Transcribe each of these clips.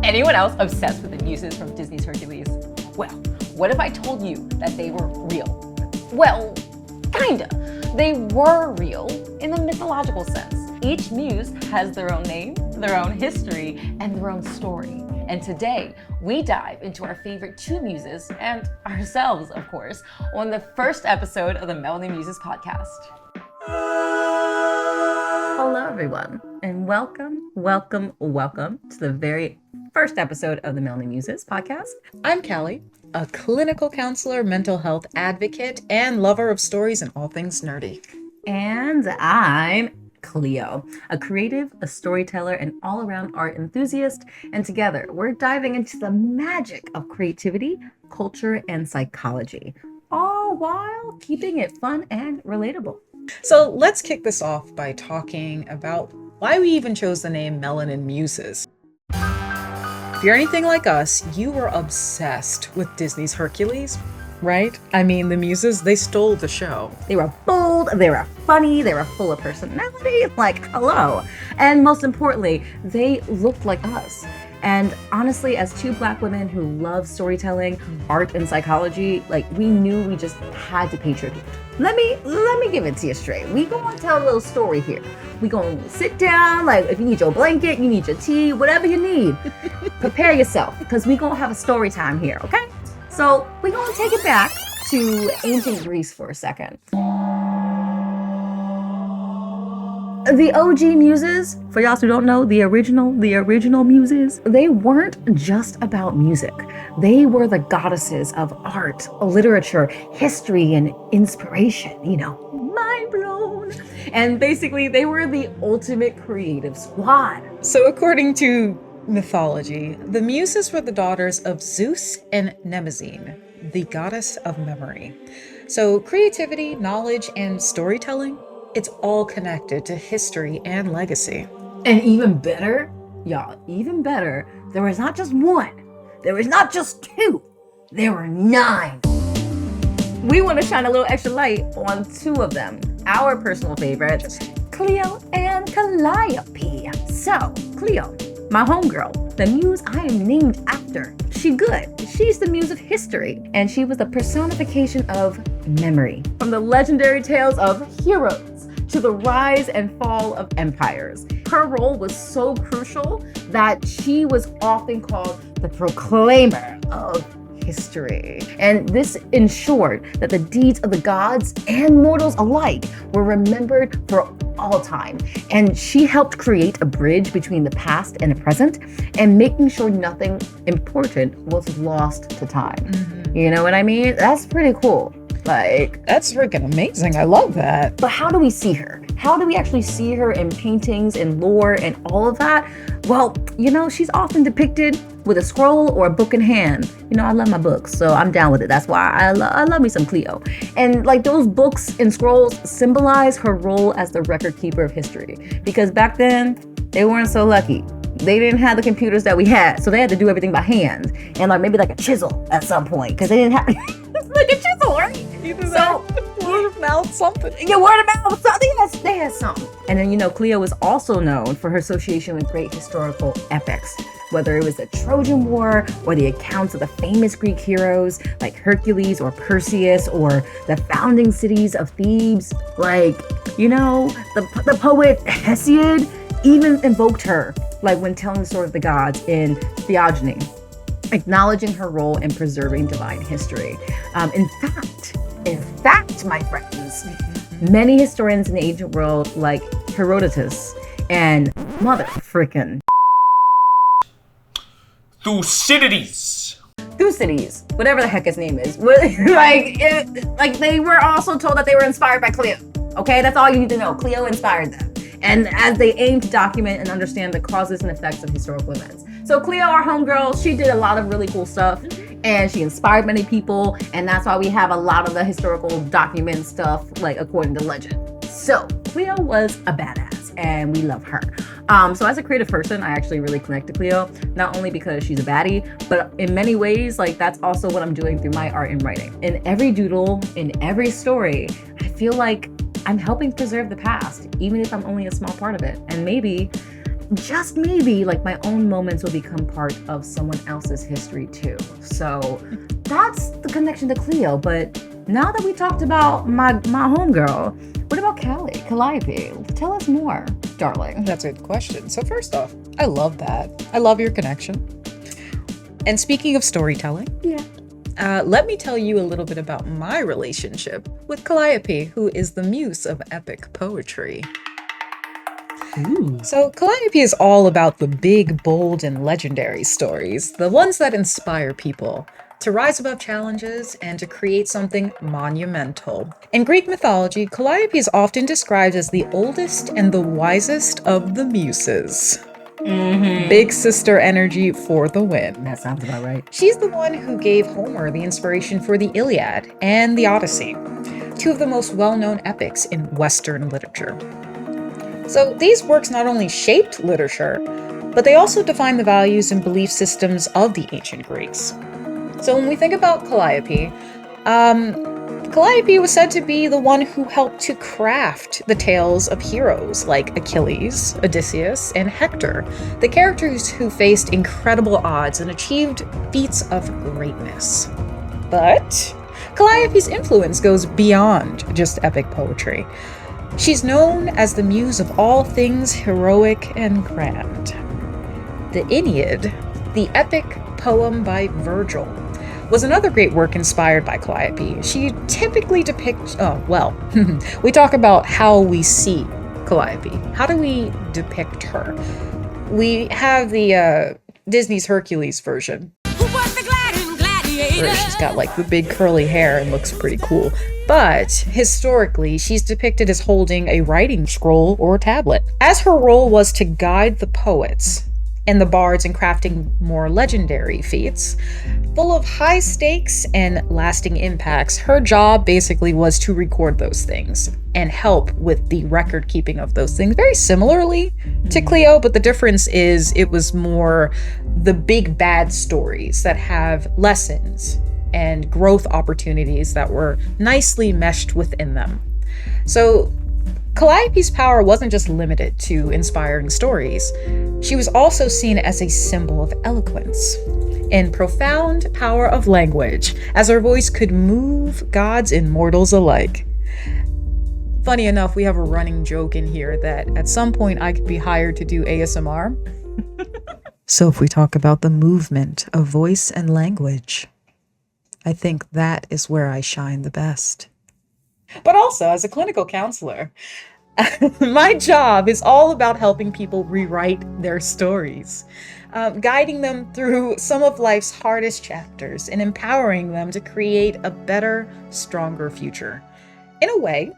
Anyone else obsessed with the Muses from Disney's Hercules? Well, what if I told you that they were real? Well, kinda. They were real in the mythological sense. Each muse has their own name, their own history, and their own story. And today, we dive into our favorite two muses, and ourselves, of course, on the first episode of the Melanin Muses Podcast. Hello, everyone, and welcome to the very first episode of the Melanin Muses Podcast. I'm Callie, a clinical counselor, mental health advocate, and lover of stories and all things nerdy. And I'm Cleo, a creative, a storyteller, and all-around art enthusiast. And together, we're diving into the magic of creativity, culture, and psychology, all while keeping it fun and relatable. So let's kick this off by talking about why we even chose the name Melanin Muses. If you're anything like us, you were obsessed with Disney's Hercules, right? I mean, the Muses, they stole the show. They were bold, they were funny, they were full of personality, like, hello. And most importantly, they looked like us. And honestly, as two Black women who love storytelling, art, and psychology, like, we knew we just had to pay tribute. Let me give it to you straight. We gonna tell a little story here. We gonna sit down, like, if you need your blanket, you need your tea, whatever you need, prepare yourself, because we gonna have a story time here, okay? So we gonna take it back to ancient Greece for a second. The OG Muses, for y'all who don't know, the original Muses, they weren't just about music. They were the goddesses of art, literature, history, and inspiration, mind blown. And basically, they were the ultimate creative squad. So according to mythology, the Muses were the daughters of Zeus and Mnemosyne, the goddess of memory. So creativity, knowledge, and storytelling, it's all connected to history and legacy. And even better, there was not just one, there was not just two, there were 9. We want to shine a little extra light on 2 of them, our personal favorites, Cleo and Calliope. So, Cleo, my homegirl, the muse I am named after. She good. She's the Muse of History, and she was the personification of memory. From the legendary tales of heroes to the rise and fall of empires. Her role was so crucial that she was often called the proclaimer of history. And this ensured that the deeds of the gods and mortals alike were remembered for all time. And she helped create a bridge between the past and the present, and making sure nothing important was lost to time. Mm-hmm. You know what I mean? That's pretty cool. Like, that's freaking amazing. I love that. But how do we see her? How do we actually see her in paintings and lore and all of that? Well, she's often depicted with a scroll or a book in hand. I love my books, so I'm down with it. That's why I love me some Cleo. And like those books and scrolls symbolize her role as the record keeper of history. Because back then, they weren't so lucky. They didn't have the computers that we had, so they had to do everything by hand. And maybe a chisel at some point, because they didn't have like a chisel, right? Word of mouth something. Yeah, word of mouth something. They had something. And then, Cleo was also known for her association with great historical epics, whether it was the Trojan War or the accounts of the famous Greek heroes like Hercules or Perseus, or the founding cities of Thebes. The poet Hesiod even invoked her, when telling the story of the gods in Theogony, acknowledging her role in preserving divine history. In fact, my friends, many historians in the ancient world, like Herodotus and mother frickin' Thucydides, whatever the heck his name is. They were also told that they were inspired by Cleo. Okay, that's all you need to know. Cleo inspired them. And as they aim to document and understand the causes and effects of historical events. So Cleo, our homegirl, she did a lot of really cool stuff, and she inspired many people, and that's why we have a lot of the historical document stuff, according to legend. So Cleo was a badass, and we love her. So as a creative person, I actually really connect to Cleo, not only because she's a baddie, but in many ways, that's also what I'm doing through my art and writing. In every doodle, in every story, I feel like I'm helping preserve the past, even if I'm only a small part of it. And maybe just maybe, like, my own moments will become part of someone else's history too. So that's the connection to Cleo. But now that we talked about my homegirl, what about Callie, Calliope? Tell us more, darling. That's a good question. So first off, I love that. I love your connection. And speaking of storytelling, let me tell you a little bit about my relationship with Calliope, who is the Muse of Epic Poetry. Ooh. So Calliope is all about the big, bold, and legendary stories, the ones that inspire people to rise above challenges and to create something monumental. In Greek mythology, Calliope is often described as the oldest and the wisest of the Muses. Big sister energy for the win. That sounds about right. She's the one who gave Homer the inspiration for the Iliad and the Odyssey, two of the most well-known epics in Western literature. So these works not only shaped literature, but they also define the values and belief systems of the ancient Greeks. So when we think about Calliope, Calliope was said to be the one who helped to craft the tales of heroes like Achilles, Odysseus, and Hector, the characters who faced incredible odds and achieved feats of greatness. But Calliope's influence goes beyond just epic poetry. She's known as the muse of all things heroic and grand. The Aeneid, the epic poem by Virgil, was another great work inspired by Calliope. She typically depicts, we talk about how we see Calliope. How do we depict her? We have the Disney's Hercules version, where she's got like the big curly hair and looks pretty cool. But historically, she's depicted as holding a writing scroll or tablet, as her role was to guide the poets and the bards in crafting more legendary feats. Full of high stakes and lasting impacts, her job basically was to record those things and help with the record keeping of those things, very similarly to Cleo, but the difference is it was more the big bad stories that have lessons and growth opportunities that were nicely meshed within them. So Calliope's power wasn't just limited to inspiring stories. She was also seen as a symbol of eloquence and profound power of language, as her voice could move gods and mortals alike. Funny enough, we have a running joke in here that at some point I could be hired to do ASMR. So if we talk about the movement of voice and language, I think that is where I shine the best. But also, as a clinical counselor, my job is all about helping people rewrite their stories, guiding them through some of life's hardest chapters and empowering them to create a better, stronger future. In a way,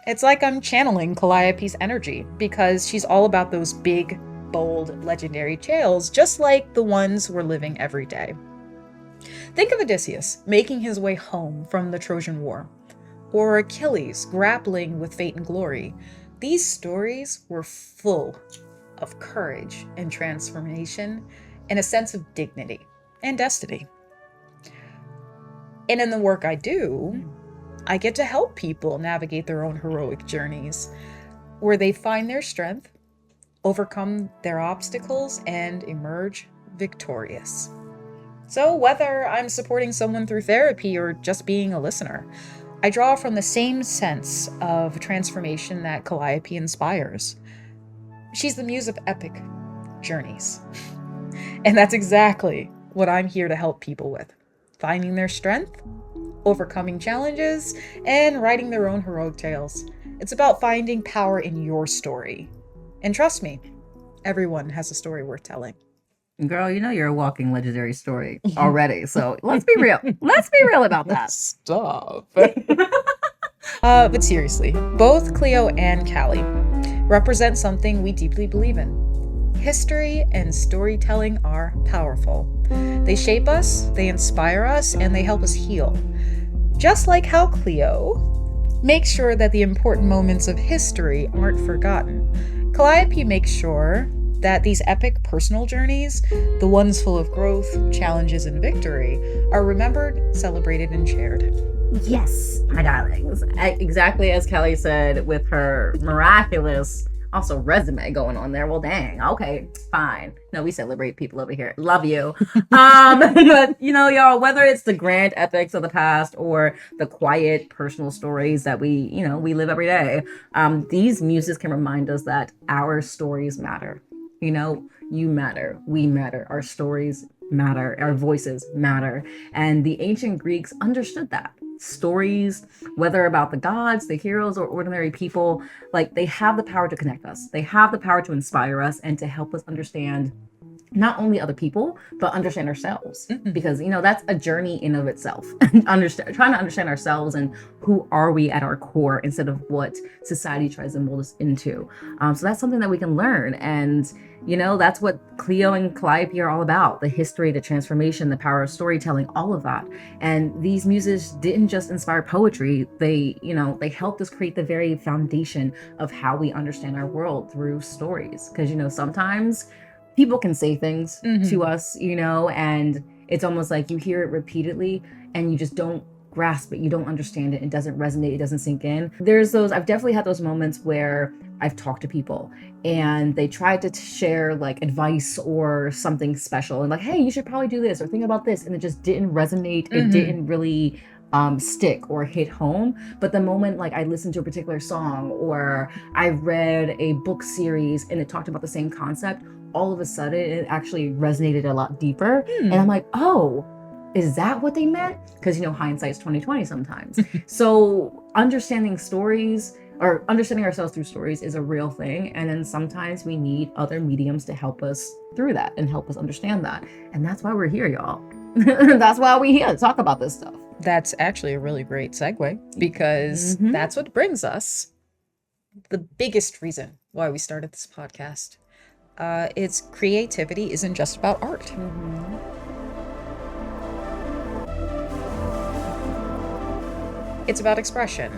it's like I'm channeling Calliope's energy, because she's all about those big, bold, legendary tales, just like the ones we're living every day. Think of Odysseus making his way home from the Trojan War, or Achilles grappling with fate and glory. These stories were full of courage and transformation and a sense of dignity and destiny. And in the work I do, I get to help people navigate their own heroic journeys, where they find their strength, overcome their obstacles, and emerge victorious. So whether I'm supporting someone through therapy or just being a listener, I draw from the same sense of transformation that Calliope inspires. She's the muse of epic journeys. And that's exactly what I'm here to help people with. Finding their strength, overcoming challenges, and writing their own heroic tales. It's about finding power in your story. And trust me, everyone has a story worth telling. Girl, you know you're a walking legendary story already, so let's be real. Let's be real about that. Stop. But seriously, both Cleo and Callie represent something we deeply believe in. History and storytelling are powerful. They shape us, they inspire us, and they help us heal. Just like how Cleo makes sure that the important moments of history aren't forgotten, Calliope makes sure that these epic personal journeys, the ones full of growth, challenges, and victory, are remembered, celebrated, and shared. Yes, my darlings. Exactly as Callie said with her miraculous Also, resume going on there. Well, dang. Okay, fine. No, we celebrate people over here. Love you. But y'all, whether it's the grand epics of the past or the quiet personal stories that we live every day, these muses can remind us that our stories matter. You matter. We matter. Our stories matter. Our voices matter. And the ancient Greeks understood that. Stories, whether about the gods, the heroes, or ordinary people, like they have the power to connect us. They have the power to inspire us and to help us understand not only other people, but understand ourselves. Mm-hmm. Because, that's a journey in of itself. Trying to understand ourselves and who are we at our core instead of what society tries to mold us into. So that's something that we can learn. And, that's what Cleo and Calliope are all about. The history, the transformation, the power of storytelling, all of that. And these muses didn't just inspire poetry. They helped us create the very foundation of how we understand our world through stories. Because, sometimes people can say things to us, and it's almost like you hear it repeatedly and you just don't grasp it. You don't understand it. It doesn't resonate. It doesn't sink in. I've definitely had those moments where I've talked to people and they tried to share like advice or something special and like, hey, you should probably do this or think about this. And it just didn't resonate. It didn't really stick or hit home. But the moment like I listened to a particular song or I read a book series and it talked about the same concept, all of a sudden it actually resonated a lot deeper. And I'm like, oh, is that what they meant? Because hindsight's 20/20 sometimes. So understanding stories or understanding ourselves through stories is a real thing. And then sometimes we need other mediums to help us through that and help us understand that. And that's why we're here, y'all. That's why we're here to talk about this stuff. That's actually a really great segue because that's what brings us the biggest reason why we started this podcast. It's creativity isn't just about art. It's about expression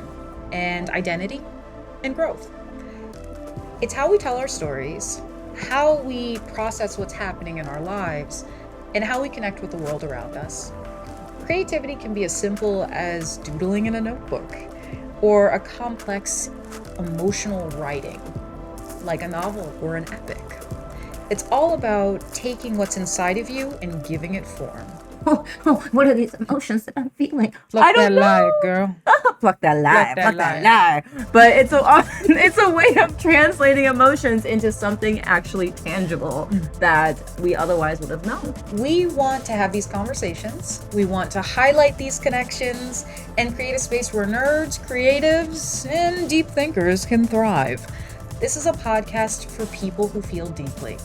and identity and growth. It's how we tell our stories, how we process what's happening in our lives, and how we connect with the world around us. Creativity can be as simple as doodling in a notebook or a complex emotional writing, like a novel or an epic. It's all about taking what's inside of you and giving it form. Oh, what are these emotions that I'm feeling? Pluck that lie, girl. Pluck that lie. But it's a way of translating emotions into something actually tangible that we otherwise would have known. We want to have these conversations. We want to highlight these connections and create a space where nerds, creatives, and deep thinkers can thrive. This is a podcast for people who feel deeply,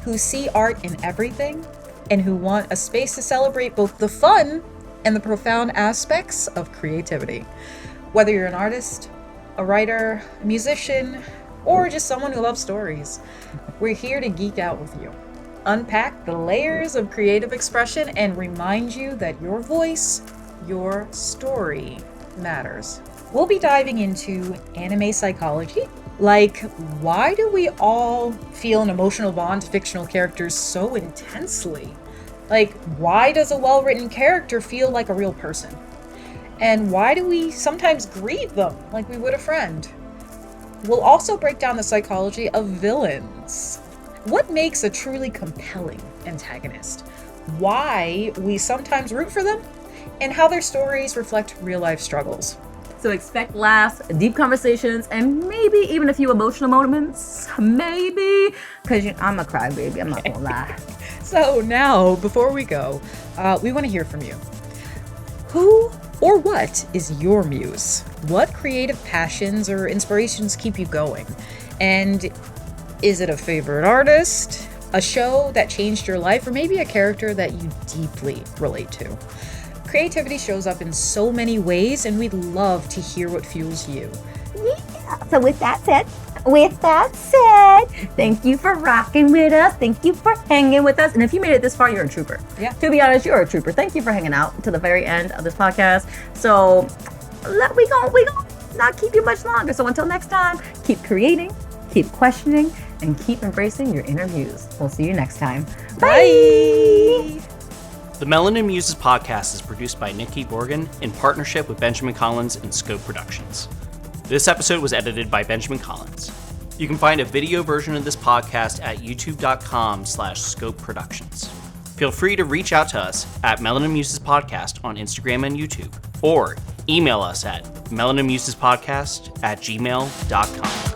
who see art in everything, and who want a space to celebrate both the fun and the profound aspects of creativity. Whether you're an artist, a writer, a musician, or just someone who loves stories, we're here to geek out with you, unpack the layers of creative expression, and remind you that your voice, your story matters. We'll be diving into anime psychology, like why do we all feel an emotional bond to fictional characters so intensely? Like, why does a well-written character feel like a real person? And why do we sometimes grieve them like we would a friend? We'll also break down the psychology of villains. What makes a truly compelling antagonist? Why we sometimes root for them? And how their stories reflect real-life struggles. So expect laughs, deep conversations, and maybe even a few emotional moments. Maybe. Because I'm a crybaby, I'm not gonna lie. So now, before we go, we want to hear from you. Who or what is your muse? What creative passions or inspirations keep you going? And is it a favorite artist, a show that changed your life, or maybe a character that you deeply relate to? Creativity shows up in so many ways, and we'd love to hear what fuels you. Yeah. So with that said, thank you for rocking with us. Thank you for hanging with us. And if you made it this far, you're a trooper. Yeah. To be honest, you're a trooper. Thank you for hanging out to the very end of this podcast. So we gon' not keep you much longer. So until next time, keep creating, keep questioning, and keep embracing your inner muse. We'll see you next time. Bye. The Melanin Muses Podcast is produced by Nikki Borgen in partnership with Benjamin Collins and Scope Productions. This episode was edited by Benjamin Collins. You can find a video version of this podcast at youtube.com/Scope Productions. Feel free to reach out to us at Melanin Muses Podcast on Instagram and YouTube, or email us at melaninmusespodcast@gmail.com.